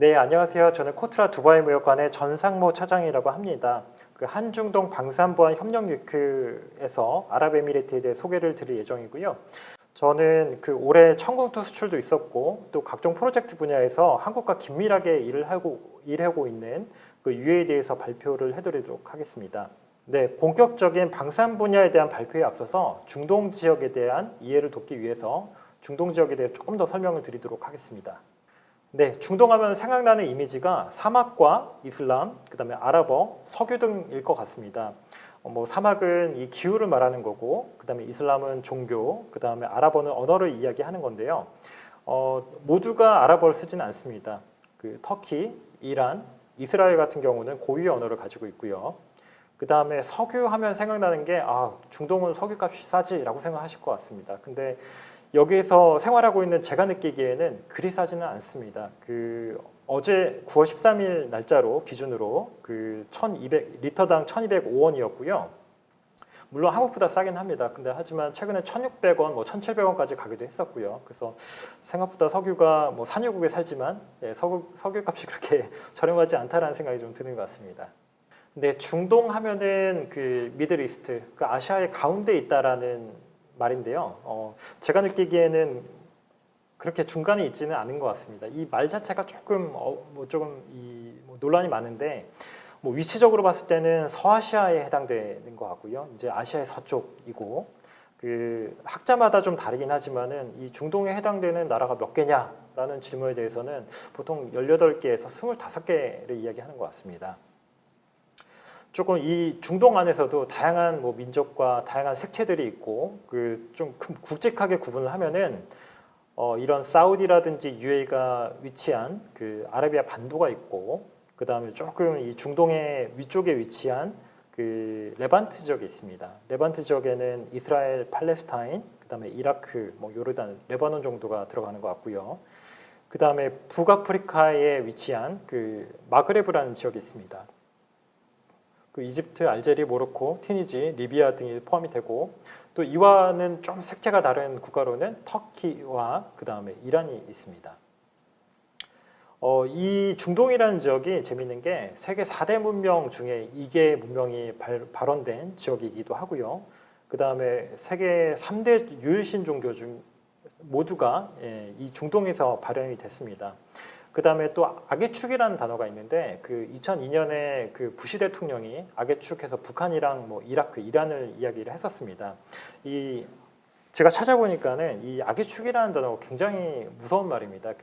네, 안녕하세요. 저는 코트라 두바이 무역관의 전상모 차장이라고 합니다. 그 한중동 방산보안 협력 위크에서 아랍에미리트에 대해 소개를 드릴 예정이고요. 저는 그 올해 청국도 수출도 있었고 또 각종 프로젝트 분야에서 한국과 긴밀하게 일하고 있는 그 UAE에 대해서 발표를 해드리도록 하겠습니다. 네, 본격적인 방산 분야에 대한 발표에 앞서서 중동 지역에 대한 이해를 돕기 위해서 중동 지역에 대해 조금 더 설명을 드리도록 하겠습니다. 네, 중동하면 생각나는 이미지가 사막과 이슬람, 그다음에 아랍어, 석유 등일 것 같습니다. 사막은 이 기후를 말하는 거고, 그다음에 이슬람은 종교, 그다음에 아랍어는 언어를 이야기하는 건데요. 모두가 아랍어를 쓰지는 않습니다. 그 터키, 이란, 이스라엘 같은 경우는 고유의 언어를 가지고 있고요. 그다음에 석유 하면 생각나는 게 중동은 석유값이 싸지라고 생각하실 것 같습니다. 근데 여기에서 생활하고 있는 제가 느끼기에는 그리 싸지는 않습니다. 어제 9월 13일 날짜로 기준으로 1200리터당 1,205원이었고요. 물론 한국보다 싸긴 합니다. 근데 하지만 최근에 1,600원, 1,700원까지 가기도 했었고요. 그래서 생각보다 석유가 산유국에 살지만 석유값이 그렇게 저렴하지 않다라는 생각이 좀 드는 것 같습니다. 근데 중동 하면은 미들 이스트, 아시아의 가운데 있다라는 말인데요. 제가 느끼기에는 그렇게 중간에 있지는 않은 것 같습니다. 이 말 자체가 조금 논란이 많은데 위치적으로 봤을 때는 서아시아에 해당되는 것 같고요. 이제 아시아의 서쪽이고 학자마다 좀 다르긴 하지만은 이 중동에 해당되는 나라가 몇 개냐라는 질문에 대해서는 보통 18개에서 25개를 이야기하는 것 같습니다. 조금 이 중동 안에서도 다양한 민족과 다양한 색채들이 있고 좀 굵직하게 구분을 하면은 이런 사우디라든지 UAE가 위치한 아라비아 반도가 있고 그 다음에 조금 이 중동의 위쪽에 위치한 레반트 지역이 있습니다. 레반트 지역에는 이스라엘, 팔레스타인, 그 다음에 이라크, 요르단, 레바논 정도가 들어가는 것 같고요. 그 다음에 북아프리카에 위치한 마그레브라는 지역이 있습니다. 이집트, 알제리, 모로코, 튀니지, 리비아 등이 포함이 되고 또 이와는 좀 색채가 다른 국가로는 터키와 그 다음에 이란이 있습니다. 이 중동이라는 지역이 재미있는 게 세계 4대 문명 중에 2개 문명이 발원된 지역이기도 하고요. 그 다음에 세계 3대 유일신 종교 중 모두가 이 중동에서 발현이 됐습니다. 그 다음에 또 악의 축이라는 단어가 있는데 2002년에 부시 대통령이 악의 축해서 북한이랑 이라크, 이란을 이야기를 했었습니다. 제가 찾아보니까는 이 악의 축이라는 단어가 굉장히 무서운 말입니다.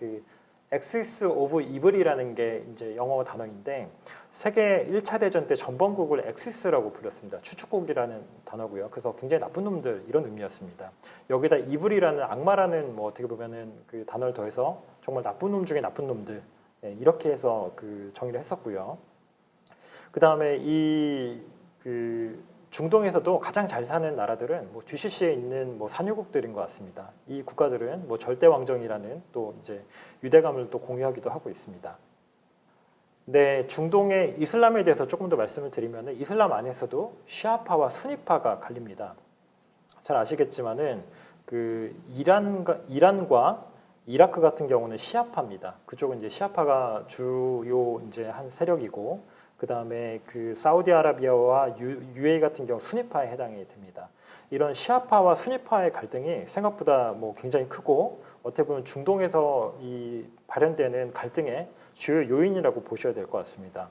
엑시스 오브 이블이라는 게 이제 영어 단어인데 세계 1차 대전 때 전범국을 엑시스라고 불렀습니다. 추축국이라는 단어고요. 그래서 굉장히 나쁜 놈들 이런 의미였습니다. 여기다 이블이라는 악마라는 어떻게 보면은 단어를 더해서 정말 나쁜 놈 중에 나쁜 놈들 이렇게 해서 정의를 했었고요. 그 다음에 중동에서도 가장 잘 사는 나라들은 GCC에 있는 산유국들인 것 같습니다. 이 국가들은 절대 왕정이라는 또 이제 유대감을 또 공유하기도 하고 있습니다. 네, 중동의 이슬람에 대해서 조금 더 말씀을 드리면 이슬람 안에서도 시아파와 수니파가 갈립니다. 잘 아시겠지만은 이란과 이라크 같은 경우는 시아파입니다. 그쪽은 이제 시아파가 주요 이제 한 세력이고 그 다음에 사우디아라비아와 UAE 같은 경우 수니파에 해당이 됩니다. 이런 시아파와 수니파의 갈등이 생각보다 굉장히 크고 어떻게 보면 중동에서 발현되는 갈등의 주요 요인이라고 보셔야 될 것 같습니다.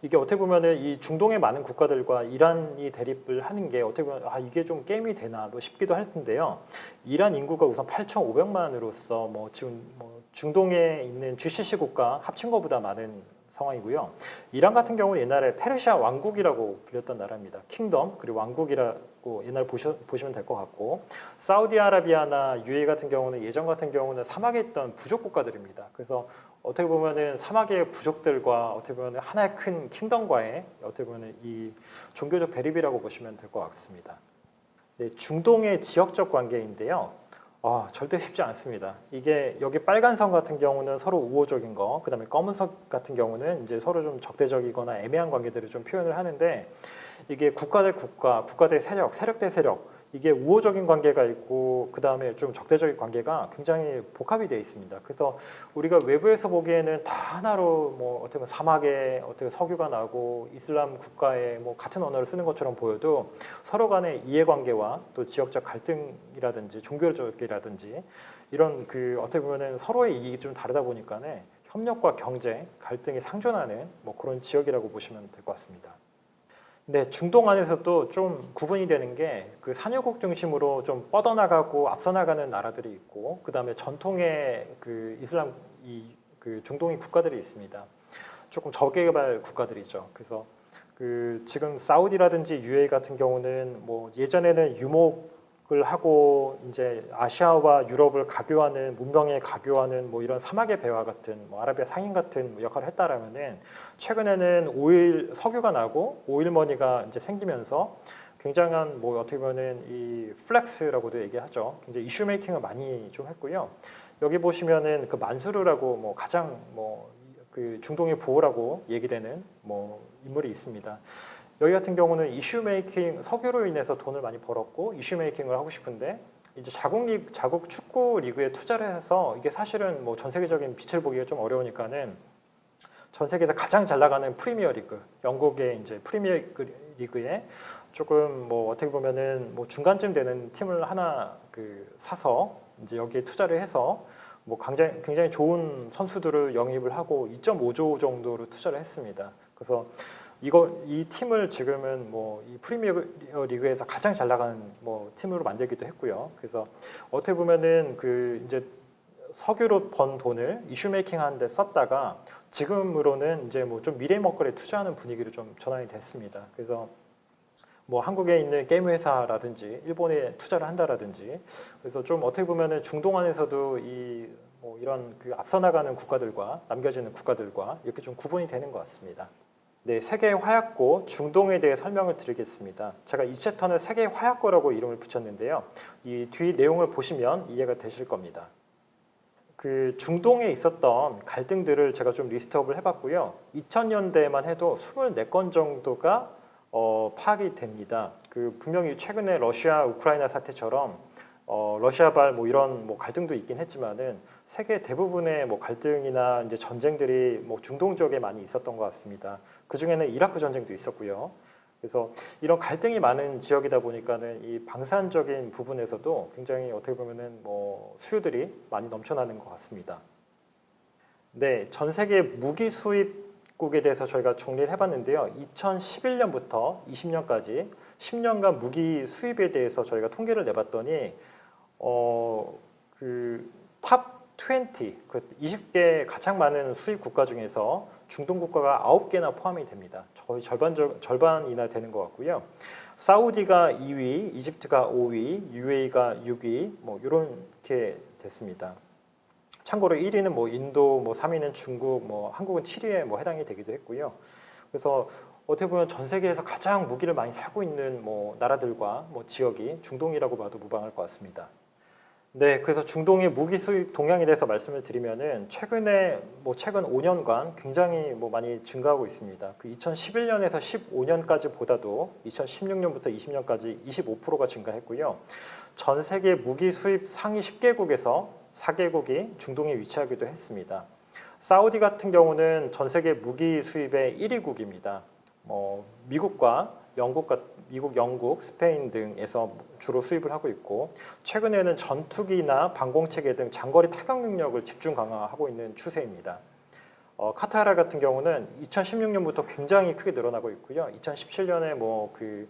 이게 어떻게 보면은 이 중동의 많은 국가들과 이란이 대립을 하는 게 어떻게 보면 이게 좀 게임이 되나도 싶기도 할 텐데요. 이란 인구가 우선 8,500만으로서 지금 중동에 있는 GCC 국가 합친 것보다 많은 상황이고요. 이란 같은 경우는 옛날에 페르시아 왕국이라고 불렸던 나라입니다. 킹덤 그리고 왕국이라고 옛날 보시면 될 것 같고 사우디아라비아나 UAE 같은 경우는 예전 같은 경우는 사막에 있던 부족 국가들입니다. 그래서 어떻게 보면은 사막의 부족들과 어떻게 보면 하나의 큰 킹덤과의 어떻게 보면 이 종교적 대립이라고 보시면 될 것 같습니다. 네, 중동의 지역적 관계인데요. 절대 쉽지 않습니다. 이게 여기 빨간 선 같은 경우는 서로 우호적인 거, 그 다음에 검은 선 같은 경우는 이제 서로 좀 적대적이거나 애매한 관계들을 좀 표현을 하는데 이게 국가 대 국가, 국가 대 세력, 세력 대 세력 이게 우호적인 관계가 있고 그 다음에 좀 적대적인 관계가 굉장히 복합이 되어 있습니다. 그래서 우리가 외부에서 보기에는 다 하나로 뭐 어떻게 보면 사막에 어떻게 석유가 나고 이슬람 국가에 뭐 같은 언어를 쓰는 것처럼 보여도 서로 간의 이해관계와 또 지역적 갈등이라든지 종교적이라든지 이런 그 어떻게 보면은 서로의 이익이 좀 다르다 보니까는 협력과 경쟁, 갈등이 상존하는 뭐 그런 지역이라고 보시면 될 것 같습니다. 네, 중동 안에서도 좀 구분이 되는 게 그 산유국 중심으로 좀 뻗어나가고 앞서 나가는 나라들이 있고 그 다음에 전통의 그 이슬람 그 중동의 국가들이 있습니다. 조금 저개발 국가들이죠. 그래서 그 지금 사우디라든지 UAE 같은 경우는 뭐 예전에는 유목을 하고 이제 아시아와 유럽을 가교하는 문명에 가교하는 뭐 이런 사막의 배와 같은 뭐 아라비아 상인 같은 뭐 역할을 했다라면은 최근에는 오일 석유가 나고 오일머니가 이제 생기면서 굉장한 뭐 어떻게 보면은 이 플렉스라고도 얘기하죠. 굉장히 이슈 메이킹을 많이 좀 했고요. 여기 보시면은 그 만수르라고 뭐 가장 뭐 그 중동의 부호라고 얘기되는 뭐 인물이 있습니다. 여기 같은 경우는 이슈 메이킹 석유로 인해서 돈을 많이 벌었고 이슈 메이킹을 하고 싶은데 이제 자국 축구 리그에 투자를 해서 이게 사실은 뭐 전 세계적인 빛을 보기가 좀 어려우니까는 전 세계에서 가장 잘 나가는 프리미어 리그, 영국의 이제 프리미어 리그에 조금 뭐 어떻게 보면은 뭐 중간쯤 되는 팀을 하나 그 사서 이제 여기에 투자를 해서 뭐 굉장히 좋은 선수들을 영입을 하고 2.5조 정도로 투자를 했습니다. 그래서 이 팀을 지금은 뭐 이 프리미어 리그에서 가장 잘 나가는 뭐 팀으로 만들기도 했고요. 그래서 어떻게 보면은 그 이제 석유로 번 돈을 이슈 메이킹 하는데 썼다가 지금으로는 이제 뭐 좀 미래 먹거리에 투자하는 분위기로 좀 전환이 됐습니다. 그래서 뭐 한국에 있는 게임 회사라든지 일본에 투자를 한다라든지 그래서 좀 어떻게 보면은 중동 안에서도 이 뭐 이런 그 앞서 나가는 국가들과 남겨지는 국가들과 이렇게 좀 구분이 되는 것 같습니다. 네, 세계 화약고 중동에 대해 설명을 드리겠습니다. 제가 이 챕터는 세계 화약고라고 이름을 붙였는데요. 이 뒤 내용을 보시면 이해가 되실 겁니다. 그 중동에 있었던 갈등들을 제가 좀 리스트업을 해봤고요. 2000년대에만 해도 24건 정도가 파악이 됩니다. 그 분명히 최근에 러시아 우크라이나 사태처럼 러시아발 뭐 이런 뭐 갈등도 있긴 했지만은 세계 대부분의 뭐 갈등이나 이제 전쟁들이 뭐 중동 지역에 많이 있었던 것 같습니다. 그 중에는 이라크 전쟁도 있었고요. 그래서 이런 갈등이 많은 지역이다 보니까는 이 방산적인 부분에서도 굉장히 어떻게 보면은 뭐 수요들이 많이 넘쳐나는 것 같습니다. 네, 전 세계 무기 수입국에 대해서 저희가 정리를 해봤는데요. 2011년부터 20년까지 10년간 무기 수입에 대해서 저희가 통계를 내봤더니 탑 20, 그 20개 가장 많은 수입 국가 중에서 중동 국가가 9개나 포함이 됩니다. 거의 절반이나 되는 것 같고요. 사우디가 2위, 이집트가 5위, UAE가 6위, 뭐 이렇게 됐습니다. 참고로 1위는 뭐 인도, 뭐 3위는 중국, 뭐 한국은 7위에 뭐 해당이 되기도 했고요. 그래서 어떻게 보면 전 세계에서 가장 무기를 많이 사고 있는 뭐 나라들과 뭐 지역이 중동이라고 봐도 무방할 것 같습니다. 네, 그래서 중동의 무기 수입 동향에 대해서 말씀을 드리면은 최근 5년간 굉장히 뭐 많이 증가하고 있습니다. 그 2011년에서 15년까지 보다도 2016년부터 20년까지 25%가 증가했고요. 전 세계 무기 수입 상위 10개국에서 4개국이 중동에 위치하기도 했습니다. 사우디 같은 경우는 전 세계 무기 수입의 1위국입니다. 미국과 미국, 영국, 스페인 등에서 주로 수입을 하고 있고 최근에는 전투기나 방공체계 등 장거리 타격 능력을 집중 강화하고 있는 추세입니다. 카타르 같은 경우는 2016년부터 굉장히 크게 늘어나고 있고요. 2017년에 그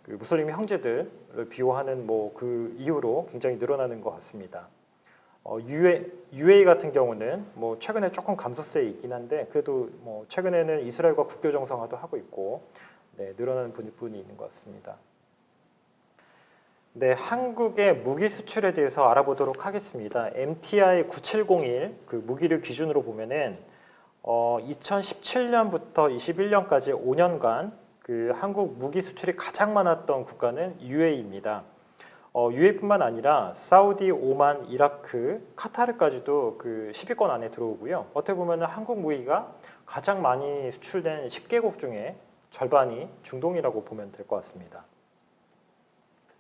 무슬림 형제들을 비호하는 그 이후로 굉장히 늘어나는 것 같습니다. UAE 같은 경우는 뭐 최근에 조금 감소세에 있긴 한데 그래도 뭐 최근에는 이스라엘과 국교 정상화도 하고 있고 늘어나는 부분이 있는 것 같습니다. 네, 한국의 무기 수출에 대해서 알아보도록 하겠습니다. MTI 9701 그 무기를 기준으로 보면은 2017년부터 21년까지 5년간 그 한국 무기 수출이 가장 많았던 국가는 UAE입니다. UAE뿐만 아니라 사우디, 오만, 이라크, 카타르까지도 그 10위권 안에 들어오고요. 어떻게 보면 한국 무기가 가장 많이 수출된 10개국 중에 절반이 중동이라고 보면 될 것 같습니다.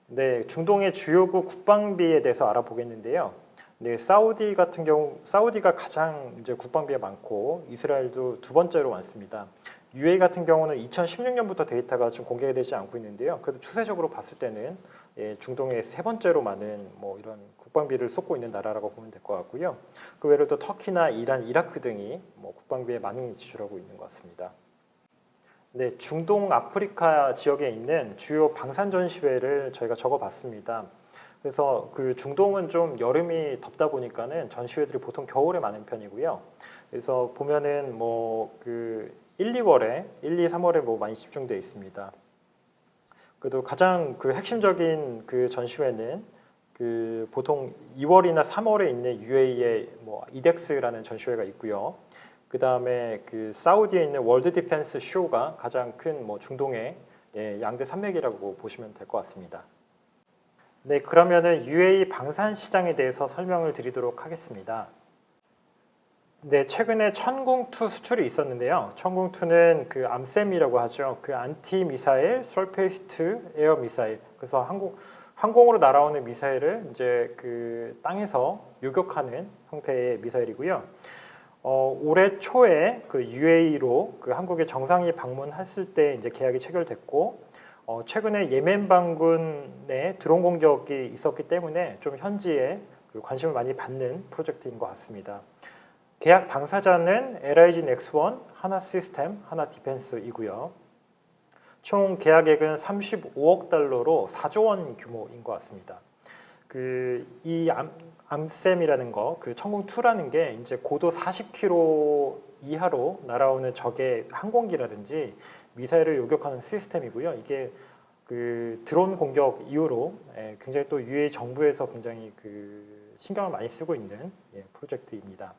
네, 중동의 주요국 국방비에 대해서 알아보겠는데요. 네, 사우디 같은 경우 사우디가 가장 이제 국방비가 많고 이스라엘도 두 번째로 많습니다. UAE 같은 경우는 2016년부터 데이터가 좀 공개가 되지 않고 있는데요. 그래도 추세적으로 봤을 때는 중동의 세 번째로 많은 뭐 이런 국방비를 쏟고 있는 나라라고 보면 될 것 같고요. 그 외에도 터키나 이란, 이라크 등이 뭐 국방비에 많이 지출하고 있는 것 같습니다. 네, 중동 아프리카 지역에 있는 주요 방산 전시회를 저희가 적어봤습니다. 그래서 그 중동은 좀 여름이 덥다 보니까는 전시회들이 보통 겨울에 많은 편이고요. 그래서 보면은 뭐 그 1, 2월에 1, 2, 3월에 뭐 많이 집중돼 있습니다. 그래도 가장 그 핵심적인 그 전시회는 그 보통 2월이나 3월에 있는 UAE의 뭐 이덱스라는 전시회가 있고요. 그 다음에 그 사우디에 있는 월드 디펜스 쇼가 가장 큰 뭐 중동의 양대 산맥이라고 보시면 될 것 같습니다. 네, 그러면은 UAE 방산 시장에 대해서 설명을 드리도록 하겠습니다. 네, 최근에 천궁2 수출이 있었는데요. 천궁2는 그 암셈이라고 하죠. 그 안티 미사일 서페이스 투 에어 미사일. 그래서 항공으로 날아오는 미사일을 이제 그 땅에서 요격하는 형태의 미사일이고요. 올해 초에 그 UAE로 그 한국에 정상이 방문했을 때 이제 계약이 체결됐고, 최근에 예멘 반군의 드론 공격이 있었기 때문에 좀 현지에 그 관심을 많이 받는 프로젝트인 것 같습니다. 계약 당사자는 LIG 넥스원, 하나 시스템, 하나 디펜스이고요. 총 계약액은 35억 달러로 4조 원 규모인 것 같습니다. 이 암셈이라는 거, 그 천궁2라는 게 이제 고도 40km 이하로 날아오는 적의 항공기라든지 미사일을 요격하는 시스템이고요. 이게 그 드론 공격 이후로 굉장히 또 UAE 정부에서 굉장히 그 신경을 많이 쓰고 있는 프로젝트입니다.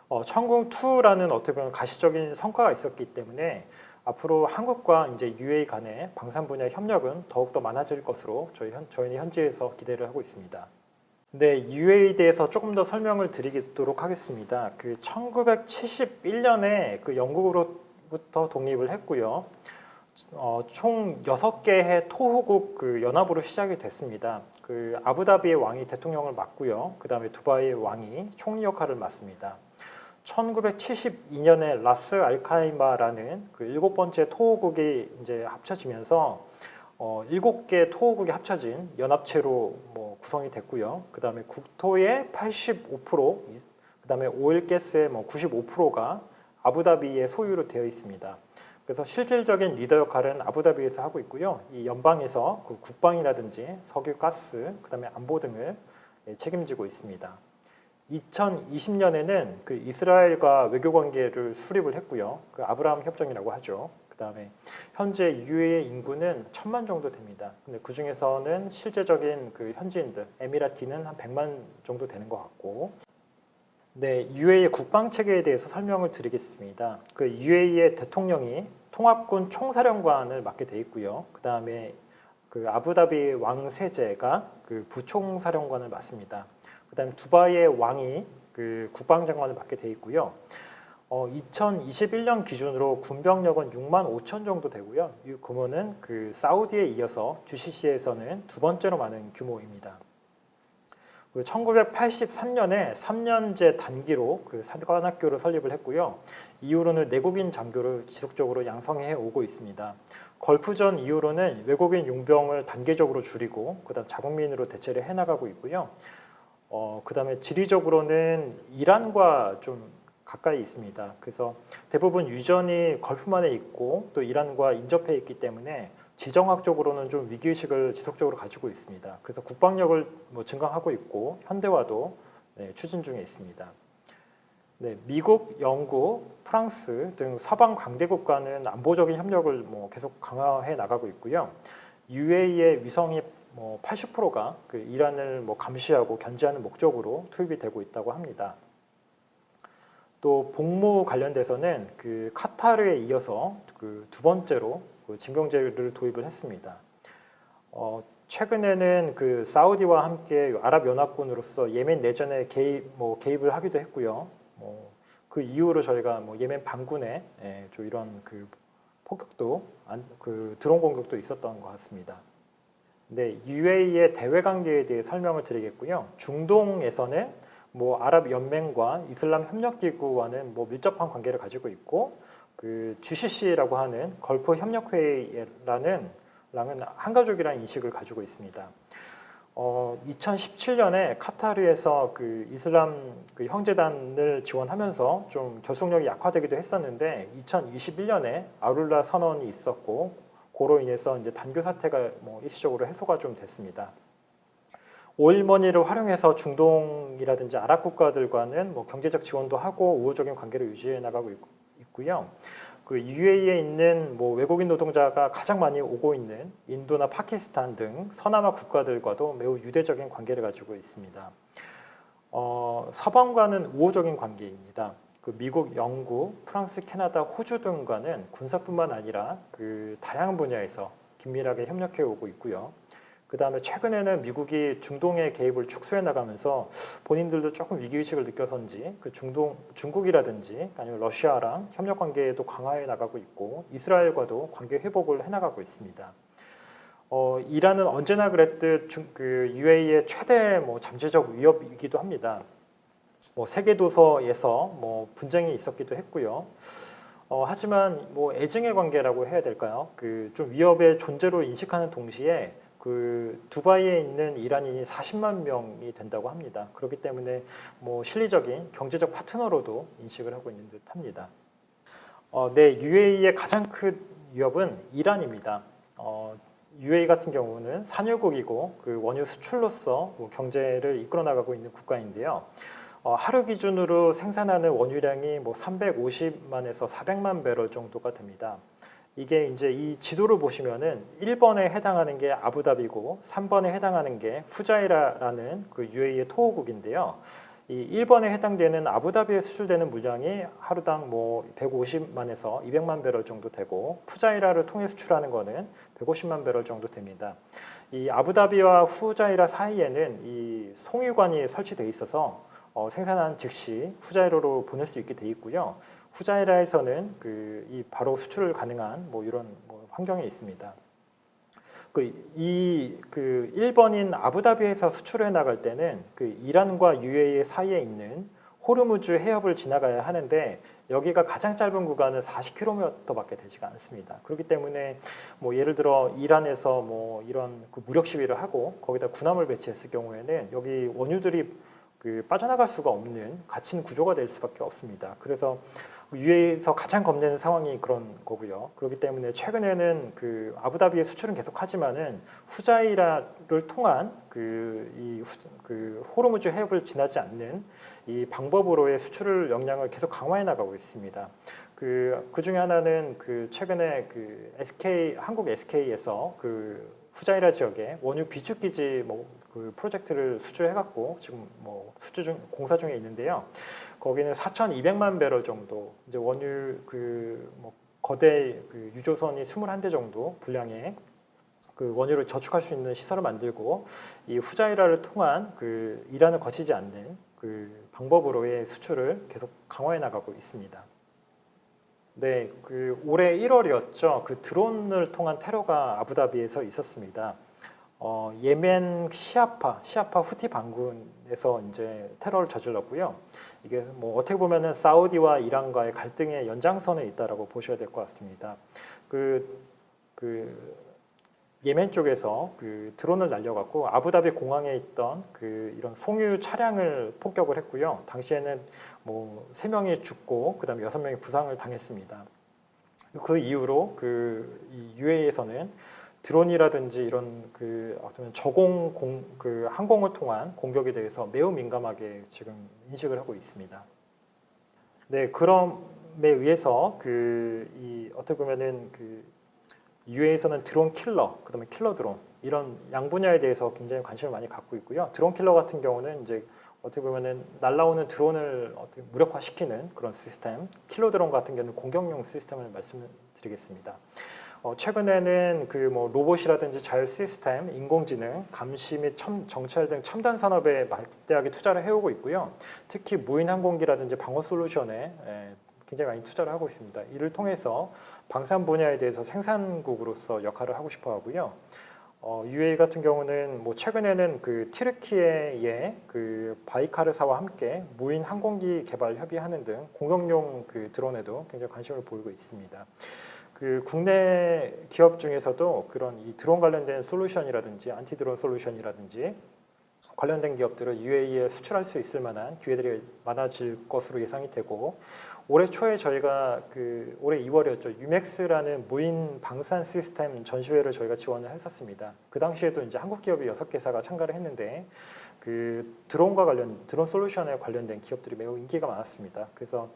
천궁2라는 어떻게 보면 가시적인 성과가 있었기 때문에 앞으로 한국과 이제 UAE 간의 방산 분야 협력은 더욱더 많아질 것으로 저희는 현지에서 기대를 하고 있습니다. 네, UAE에 대해서 조금 더 설명을 드리도록 하겠습니다. 그 1971년에 그 영국으로부터 독립을 했고요. 총 6개의 토호국 그 연합으로 시작이 됐습니다. 그 아부다비의 왕이 대통령을 맡고요. 그 다음에 두바이의 왕이 총리 역할을 맡습니다. 1972년에 라스 알카이마라는 그 7번째 토호국이 이제 합쳐지면서 7개 토호국이 합쳐진 연합체로 뭐 구성이 됐고요. 그 다음에 국토의 85%, 그 다음에 오일가스의 뭐 95%가 아부다비의 소유로 되어 있습니다. 그래서 실질적인 리더 역할은 아부다비에서 하고 있고요. 이 연방에서 그 국방이라든지 석유, 가스, 그 다음에 안보 등을 책임지고 있습니다. 2020년에는 그 이스라엘과 외교 관계를 수립을 했고요. 그 아브라함 협정이라고 하죠. 그 다음에 현재 UAE 인구는 1000만 정도 됩니다. 근데 그 중에서는 실제적인 그 현지인들, 에미라티는 한 100만 정도 되는 것 같고, 네, UAE 국방 체계에 대해서 설명을 드리겠습니다. 그 UAE의 대통령이 통합군 총사령관을 맡게 돼 있고요. 그 다음에 그 아부다비 왕세제가 그 부총사령관을 맡습니다. 그다음에 두바이의 왕이 그 국방장관을 맡게 돼 있고요. 2021년 기준으로 군병력은 6만 5천 정도 되고요. 이 규모는 그 사우디에 이어서 GCC에서는 두 번째로 많은 규모입니다. 1983년에 3년제 단기로 그 사관학교를 설립을 했고요. 이후로는 내국인 장교를 지속적으로 양성해 오고 있습니다. 걸프전 이후로는 외국인 용병을 단계적으로 줄이고 그다음 자국민으로 대체를 해나가고 있고요. 그다음에 지리적으로는 이란과 좀 가까이 있습니다. 그래서 대부분 유전이 걸프만에 있고 또 이란과 인접해 있기 때문에 지정학적으로는 좀 위기의식을 지속적으로 가지고 있습니다. 그래서 국방력을 뭐 증강하고 있고 현대화도 추진 중에 있습니다. 네, 미국, 영국, 프랑스 등 서방 강대국과는 안보적인 협력을 뭐 계속 강화해 나가고 있고요. UAE의 위성이 뭐 80%가 그 이란을 뭐 감시하고 견제하는 목적으로 투입이 되고 있다고 합니다. 또 복무 관련돼서는 그 카타르에 이어서 그 두 번째로 그 징병제를 도입을 했습니다. 최근에는 그 사우디와 함께 아랍연합군으로서 예멘 내전에 개입을 하기도 했고요. 그 이후로 저희가 뭐 예멘 반군에 좀 이런 그 폭격도 그 드론 공격도 있었던 것 같습니다. 네, UAE의 대외 관계에 대해 설명을 드리겠고요. 중동에서는 뭐 아랍 연맹과 이슬람 협력 기구와는 뭐 밀접한 관계를 가지고 있고 그 GCC라고 하는 걸프 협력 회의라는 랑은 한 가족이라는 인식을 가지고 있습니다. 2017년에 카타르에서 그 이슬람 그 형제단을 지원하면서 좀 결속력이 약화되기도 했었는데 2021년에 아룰라 선언이 있었고 그로 인해서 이제 단교 사태가 뭐 일시적으로 해소가 좀 됐습니다. 오일머니를 활용해서 중동이라든지 아랍 국가들과는 뭐 경제적 지원도 하고 우호적인 관계를 유지해 나가고 있고요. 그 UAE에 있는 뭐 외국인 노동자가 가장 많이 오고 있는 인도나 파키스탄 등 서남아 국가들과도 매우 유대적인 관계를 가지고 있습니다. 서방과는 우호적인 관계입니다. 그 미국, 영국, 프랑스, 캐나다, 호주 등과는 군사뿐만 아니라 그 다양한 분야에서 긴밀하게 협력해 오고 있고요. 그 다음에 최근에는 미국이 중동의 개입을 축소해 나가면서 본인들도 조금 위기의식을 느껴서인지 그 중국이라든지 아니면 러시아랑 협력 관계도 강화해 나가고 있고 이스라엘과도 관계 회복을 해 나가고 있습니다. 이란은 언제나 그랬듯 그 UAE의 최대 뭐 잠재적 위협이기도 합니다. 뭐 세계 도서에서 뭐 분쟁이 있었기도 했고요. 하지만 뭐 애증의 관계라고 해야 될까요? 그 좀 위협의 존재로 인식하는 동시에 그 두바이에 있는 이란인이 40만 명이 된다고 합니다. 그렇기 때문에 뭐 실리적인 경제적 파트너로도 인식을 하고 있는 듯합니다. 네, UAE의 가장 큰 위협은 이란입니다. UAE 같은 경우는 산유국이고 그 원유 수출로서 뭐 경제를 이끌어 나가고 있는 국가인데요. 하루 기준으로 생산하는 원유량이 뭐 350만에서 400만 배럴 정도가 됩니다. 이게 이제 이 지도를 보시면은 1번에 해당하는 게 아부다비고 3번에 해당하는 게 후자이라라는 그 UAE의 토호국인데요. 이 1번에 해당되는 아부다비에 수출되는 물량이 하루당 뭐 150만에서 200만 배럴 정도 되고 푸자이라를 통해 수출하는 거는 150만 배럴 정도 됩니다. 이 아부다비와 후자이라 사이에는 이 송유관이 설치되어 있어서 생산한 즉시 후자이라로 보낼 수 있게 돼 있고요. 후자이라에서는 이 바로 수출을 가능한 뭐 이런 뭐 환경에 있습니다. 그 1번인 아부다비에서 수출해 나갈 때는 그 이란과 UAE 사이에 있는 호르무즈 해협을 지나가야 하는데 여기가 가장 짧은 구간은 40km밖에 되지가 않습니다. 그렇기 때문에 뭐 예를 들어 이란에서 뭐 이런 그 무력 시위를 하고 거기다 군함을 배치했을 경우에는 여기 원유들이 그 빠져나갈 수가 없는 갇힌 구조가 될 수밖에 없습니다. 그래서 UAE에서 가장 겁내는 상황이 그런 거고요. 그렇기 때문에 최근에는 그 아부다비의 수출은 계속하지만은 후자이라를 통한 그 호르무즈 해협을 지나지 않는 이 방법으로의 수출 역량을 계속 강화해 나가고 있습니다. 그 중에 하나는 그 최근에 그 한국 SK에서 그 후자이라 지역에 원유 비축 기지 그 프로젝트를 수주해갖고 지금 뭐 공사 중에 있는데요. 거기는 4,200만 배럴 정도 이제 원유 뭐 거대 그 유조선이 21대 정도 분량의 그 원유를 저축할 수 있는 시설을 만들고 이 후자이라를 통한 그 이란을 거치지 않는 그 방법으로의 수출을 계속 강화해 나가고 있습니다. 네, 그 올해 1월이었죠. 그 드론을 통한 테러가 아부다비에서 있었습니다. 예멘 시아파 후티 반군에서 이제 테러를 저질렀고요. 이게 뭐 어떻게 보면은 사우디와 이란과의 갈등의 연장선에 있다라고 보셔야 될 것 같습니다. 그 예멘 쪽에서 그 드론을 날려갖고 아부다비 공항에 있던 그 이런 송유 차량을 폭격을 했고요. 당시에는 뭐 3명이 죽고 그다음에 6명이 부상을 당했습니다. 그 이후로 이 UAE에서는 드론이라든지 이런 그 어떤 그 항공을 통한 공격에 대해서 매우 민감하게 지금 인식을 하고 있습니다. 네, 그럼에 의해서 어떻게 보면은 UAE에서는 드론 킬러, 그다음에 킬러 드론 이런 양 분야에 대해서 굉장히 관심을 많이 갖고 있고요. 드론 킬러 같은 경우는 이제 어떻게 보면은 날라오는 드론을 어떻게 무력화시키는 그런 시스템, 킬러 드론 같은 경우는 공격용 시스템을 말씀드리겠습니다. 최근에는 그 뭐 로봇이라든지 자율 시스템, 인공지능, 감시 및 정찰 등 첨단 산업에 막대하게 투자를 해오고 있고요. 특히 무인 항공기라든지 방어 솔루션에 굉장히 많이 투자를 하고 있습니다. 이를 통해서 방산 분야에 대해서 생산국으로서 역할을 하고 싶어 하고요. UAE 같은 경우는 뭐 최근에는 그 튀르키예의 그 바이카르사와 함께 무인 항공기 개발 협의하는 등 공격용 그 드론에도 굉장히 관심을 보이고 있습니다. 그 국내 기업 중에서도 그런 이 드론 관련된 솔루션이라든지 안티 드론 솔루션이라든지 관련된 기업들을 UAE에 수출할 수 있을 만한 기회들이 많아질 것으로 예상이 되고, 올해 초에 저희가 그 올해 2월이었죠. 유맥스라는 무인 방산 시스템 전시회를 저희가 지원을 했었습니다. 그 당시에도 이제 한국 기업이 6개사가 참가를 했는데 그 드론 솔루션에 관련된 기업들이 매우 인기가 많았습니다. 그래서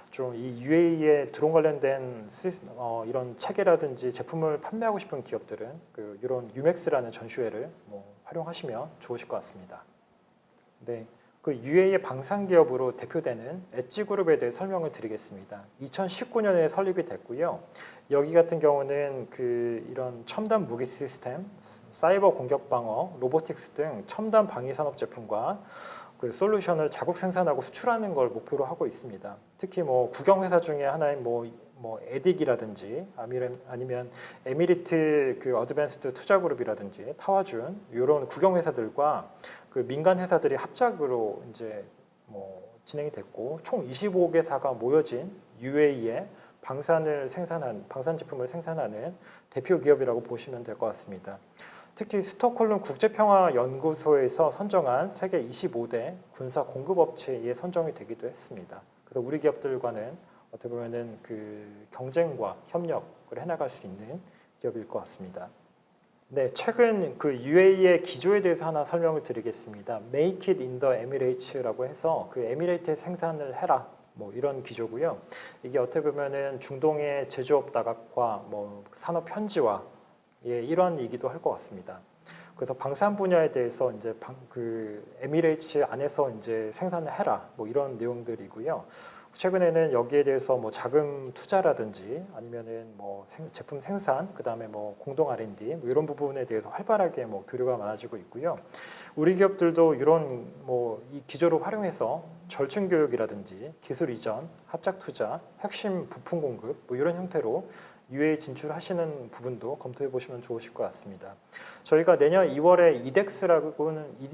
좀 이 UAE의 드론 관련된 이런 체계라든지 제품을 판매하고 싶은 기업들은 그 이런 유맥스라는 전시회를 뭐 활용하시면 좋으실 것 같습니다. 네. 그 UAE 방산 기업으로 대표되는 엣지그룹에 대해 설명을 드리겠습니다. 2019년에 설립이 됐고요. 여기 같은 경우는 그 이런 첨단 무기 시스템, 사이버 공격 방어, 로보틱스 등 첨단 방위 산업 제품과 그 솔루션을 자국 생산하고 수출하는 걸 목표로 하고 있습니다. 특히 뭐 국영 회사 중에 하나인 뭐 에딕이라든지 아니면 에미리트 그 어드밴스드 투자그룹이라든지 타와준 이런 국영 회사들과 그 민간 회사들이 합작으로 이제 뭐 진행이 됐고, 총 25개사가 모여진 UAE의 방산 제품을 생산하는 대표 기업이라고 보시면 될 것 같습니다. 특히 스톡홀름 국제평화연구소에서 선정한 세계 25대 군사 공급업체에 선정이 되기도 했습니다. 그래서 우리 기업들과는 어떻게 보면은 그 경쟁과 협력을 해나갈 수 있는 기업일 것 같습니다. 네, 최근 그 UAE의 기조에 대해서 하나 설명을 드리겠습니다. Make it in the Emirates라고 해서 그 에미레이트에 생산을 해라. 뭐 이런 기조고요. 이게 어떻게 보면은 중동의 제조업 다각화, 뭐 산업 현지화 의 일환이기도 할 것 같습니다. 그래서 방산 분야에 대해서 이제 그 에미레이츠 안에서 이제 생산을 해라. 뭐 이런 내용들이고요. 최근에는 여기에 대해서 뭐 자금 투자라든지 아니면은 뭐 제품 생산, 그다음에 뭐 공동 R&D 뭐 이런 부분에 대해서 활발하게 뭐 교류가 많아지고 있고요. 우리 기업들도 이런 뭐 이 기조를 활용해서 절충 교육이라든지 기술 이전, 합작 투자, 핵심 부품 공급 뭐 이런 형태로 UAE 진출하시는 부분도 검토해 보시면 좋으실 것 같습니다. 저희가 내년 2월에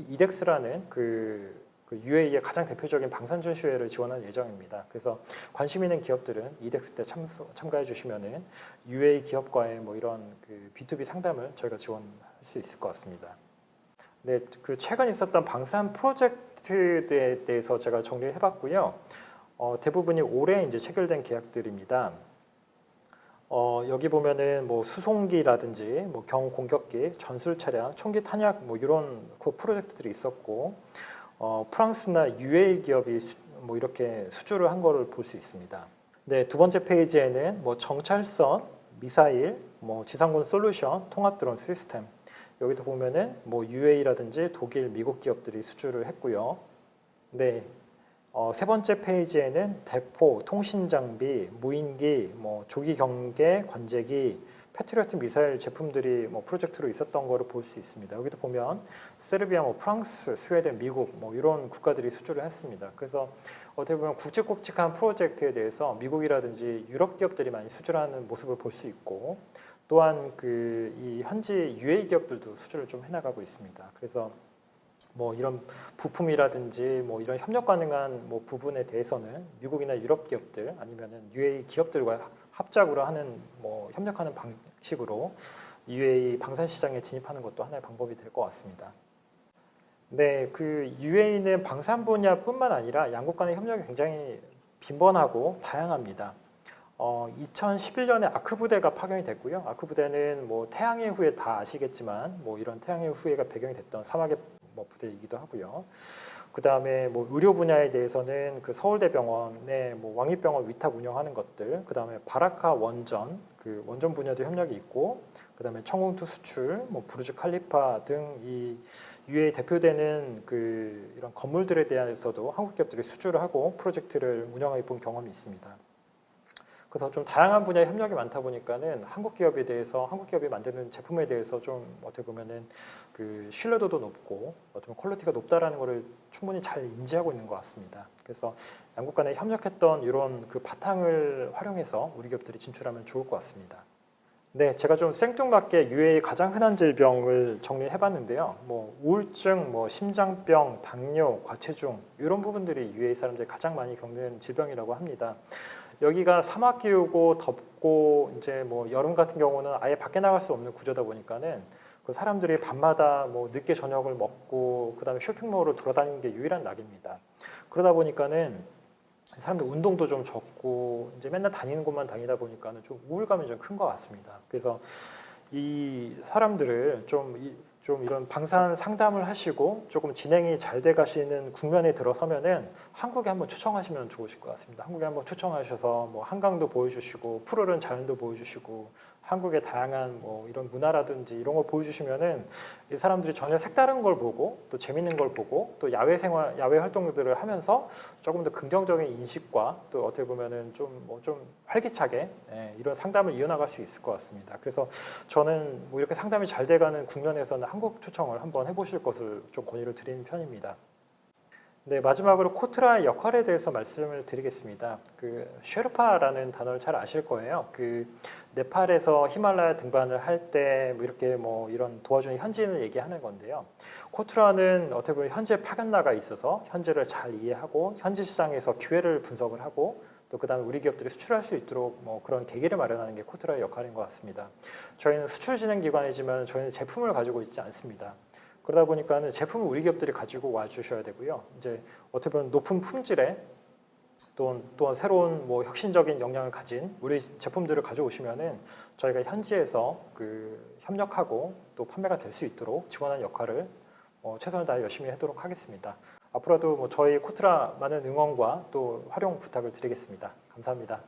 이덱스라는 그 UAE의 가장 대표적인 방산 전시회를 지원할 예정입니다. 그래서 관심 있는 기업들은 이덱스 때 참가해 주시면은 UAE 기업과의 뭐 이런 그 B2B 상담을 저희가 지원할 수 있을 것 같습니다. 네, 그 최근 있었던 방산 프로젝트에 대해서 제가 정리를 해봤고요. 대부분이 올해 이제 체결된 계약들입니다. 여기 보면은 뭐 수송기라든지 뭐 경공격기, 전술 차량, 총기 탄약 뭐 이런 그 프로젝트들이 있었고, 프랑스나 UAE 기업이 뭐 이렇게 수주를 한 거를 볼 수 있습니다. 네, 두 번째 페이지에는 뭐 정찰선, 미사일, 뭐 지상군 솔루션, 통합 드론 시스템, 여기도 보면은 뭐 UAE라든지 독일, 미국 기업들이 수주를 했고요. 네. 세 번째 페이지에는 대포, 통신 장비, 무인기, 뭐 조기 경계, 관제기, 패트리어트 미사일 제품들이 뭐 프로젝트로 있었던 거를 볼 수 있습니다. 여기도 보면 세르비아, 뭐 프랑스, 스웨덴, 미국 뭐 이런 국가들이 수주를 했습니다. 그래서 어떻게 보면 굵직굵직한 프로젝트에 대해서 미국이라든지 유럽 기업들이 많이 수주하는 모습을 볼 수 있고, 또한 그 이 현지 UAE 기업들도 수주를 좀 해나가고 있습니다. 그래서 뭐 이런 부품이라든지 뭐 이런 협력 가능한 뭐 부분에 대해서는 미국이나 유럽 기업들 아니면은 UAE 기업들과 합작으로 하는 뭐 협력하는 방식으로 UAE 방산 시장에 진입하는 것도 하나의 방법이 될 것 같습니다. 네, 그 UAE는 방산 분야뿐만 아니라 양국 간의 협력이 굉장히 빈번하고 다양합니다. 2011년에 아크 부대가 파견이 됐고요. 아크 부대는 뭐 태양의 후예 다 아시겠지만 뭐 이런 태양의 후예가 배경이 됐던 사막의 뭐 부대이기도 하고요. 그 다음에 뭐 의료 분야에 대해서는 그 서울대병원의 뭐 왕립병원 위탁 운영하는 것들, 그 다음에 바라카 원전, 그 원전 분야도 협력이 있고, 그 다음에 청공투 수출, 뭐 부르즈 칼리파 등 이 UAE 대표되는 그 이런 건물들에 대해서도 한국 기업들이 수주를 하고 프로젝트를 운영해 본 경험이 있습니다. 그래서 좀 다양한 분야의 협력이 많다 보니까는 한국 기업이 만드는 제품에 대해서 좀 어떻게 보면은 그 신뢰도도 높고 어떤 퀄리티가 높다라는 것을 충분히 잘 인지하고 있는 것 같습니다. 그래서 양국 간에 협력했던 이런 그 바탕을 활용해서 우리 기업들이 진출하면 좋을 것 같습니다. 네, 제가 좀 생뚱맞게 UAE 가장 흔한 질병을 정리해봤는데요. 뭐 우울증, 뭐 심장병, 당뇨, 과체중 이런 부분들이 UAE 사람들이 가장 많이 겪는 질병이라고 합니다. 여기가 사막 기후고 덥고 이제 뭐 여름 같은 경우는 아예 밖에 나갈 수 없는 구조다 보니까는 그 사람들이 밤마다 뭐 늦게 저녁을 먹고 그다음에 쇼핑몰을 돌아다니는 게 유일한 낙입니다. 그러다 보니까는 사람들 운동도 좀 적고 이제 맨날 다니는 곳만 다니다 보니까는 좀 우울감이 좀 큰 것 같습니다. 그래서 이 사람들을 좀 이런 방사선 상담을 하시고 조금 진행이 잘 돼 가시는 국면에 들어서면은 한국에 한번 초청하시면 좋으실 것 같습니다. 한국에 한번 초청하셔서 뭐 한강도 보여주시고 푸르른 자연도 보여주시고 한국의 다양한 뭐 이런 문화라든지 이런 걸 보여주시면은 이 사람들이 전혀 색다른 걸 보고 또 재밌는 걸 보고 또 야외 생활, 야외 활동들을 하면서 조금 더 긍정적인 인식과 또 어떻게 보면은 좀 활기차게 이런 상담을 이어나갈 수 있을 것 같습니다. 그래서 저는 뭐 이렇게 상담이 잘 돼가는 국면에서는 한국 초청을 한번 해보실 것을 좀 권유를 드리는 편입니다. 네, 마지막으로 코트라의 역할에 대해서 말씀을 드리겠습니다. 그 쉐르파라는 단어를 잘 아실 거예요. 그 네팔에서 히말라야 등반을 할 때 뭐 이렇게 뭐 이런 도와주는 현지인을 얘기하는 건데요. 코트라는 어떻게 보면 현지에 파견나가 있어서 현지를 잘 이해하고 현지 시장에서 기회를 분석을 하고 또 그다음에 우리 기업들이 수출할 수 있도록 뭐 그런 계기를 마련하는 게 코트라의 역할인 것 같습니다. 저희는 수출 진행 기관이지만 저희는 제품을 가지고 있지 않습니다. 그러다 보니까는 제품을 우리 기업들이 가지고 와 주셔야 되고요. 이제 어떻게 보면 높은 품질의 또한 새로운 뭐 혁신적인 역량을 가진 우리 제품들을 가져오시면은 저희가 현지에서 그 협력하고 또 판매가 될 수 있도록 지원하는 역할을 최선을 다해 열심히 하도록 하겠습니다. 앞으로도 뭐 저희 코트라 많은 응원과 또 활용 부탁을 드리겠습니다. 감사합니다.